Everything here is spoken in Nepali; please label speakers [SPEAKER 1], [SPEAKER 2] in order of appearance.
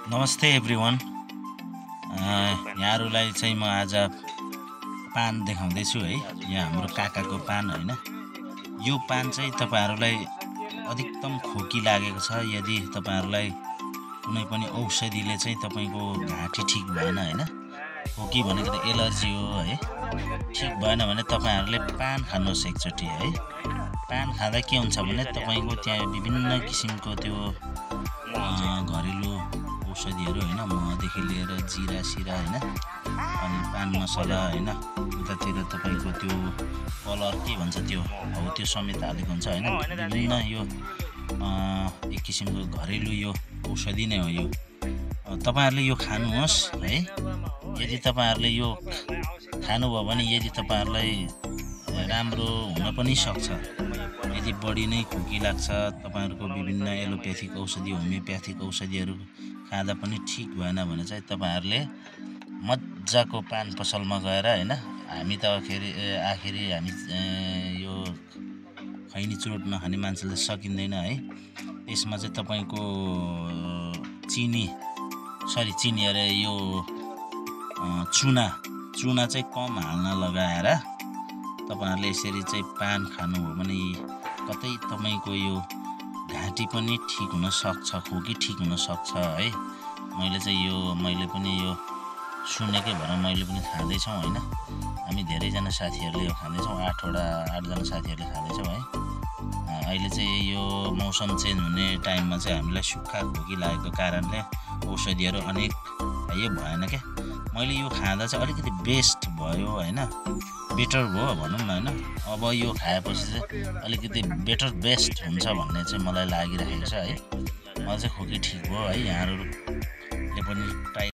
[SPEAKER 1] नमस्ते एभ्रिवान। यहाँहरूलाई चाहिँ म आज पान देखाउँदैछु है। यहाँ हाम्रो काकाको पान हैन। यो पान चाहिँ तपाईहरुलाई अधिकतम खोकी लागेको छ, यदि तपाईहरुलाई कुनै पनि औषधिले चाहिँ तपाईको घाँटी ठीक भएन हैन, खोकी भनेको त एलर्जी हो है, ठीक भएन भने तपाईहरुले पान खानुहोस् एकचोटी है। पान खाँदा के हुन्छ भने तपाईको त्यहाँ विभिन्न किसिमको त्यो घरेलु औषधिहरु हैन, महदेखि लिएर जिरा सिरा हैन, अनि पान मसला हैन, उतातिर तपाईको त्यो कलर के भन्छ त्यो हो, त्यो समेत हालेको हुन्छ हैन। विभिन्न यो एक किसिमको घरेलु यो औषधि नै हो। यो तपाईहरुले यो खानुहोस् है। यदि तपाईहरुले यो खानुभयो भने यदि तपाईहरुलाई राम्रो हुन पनि सक्छ। यदि बढी नै खोकी लाग्छ, तपाईहरुको विभिन्न एलोप्याथिक औषधि, होमियोप्याथिक औषधिहरु खाँदा पनि ठीक भएन भने चाहिँ तपाईहरुले मज्जाको पान पसलमा गएर हैन, हामी त आखिरी हामी यो खैनी चुरोट नखाने मान्छेले सकिँदैन है। यसमा चाहिँ तपाईको चिनी अरे यो चुना चाहिँ कम हाल्न लगाएर तपाईहरुले यसरी चाहिँ पान खानुभयो भने कतै तपाईको यो घाँटी पनि ठीक हुन सक्छ, खोकी ठीक हुन सक्छ है। मैले पनि यो सुनेकै भएर मैले पनि खाँदै छौं हैन। हामी धेरै जना साथीहरुले यो खाँदै छौं, 8 जना साथीहरुले खाँदै छौं है। अहिले चाहिँ यो मौसम चेन्ज हुने टाइममा चाहिँ हामीलाई सुक्खा खोकी लागेको कारणले औषधिहरु अनेक खाइए भएन के। मैले यो खाँदा चाहिँ अलिकति बेस्ट भयो हैन, बेटर भयो भनौं न हैन। अब यो खाएपछि चाहिँ अलिकति बेटर बेस्ट हुन्छ भन्ने चाहिँ मलाई लागिरहेको छ है। मलाई चाहिँ खोकी ठीक भयो है। यहाँहरुले पनि ट्राई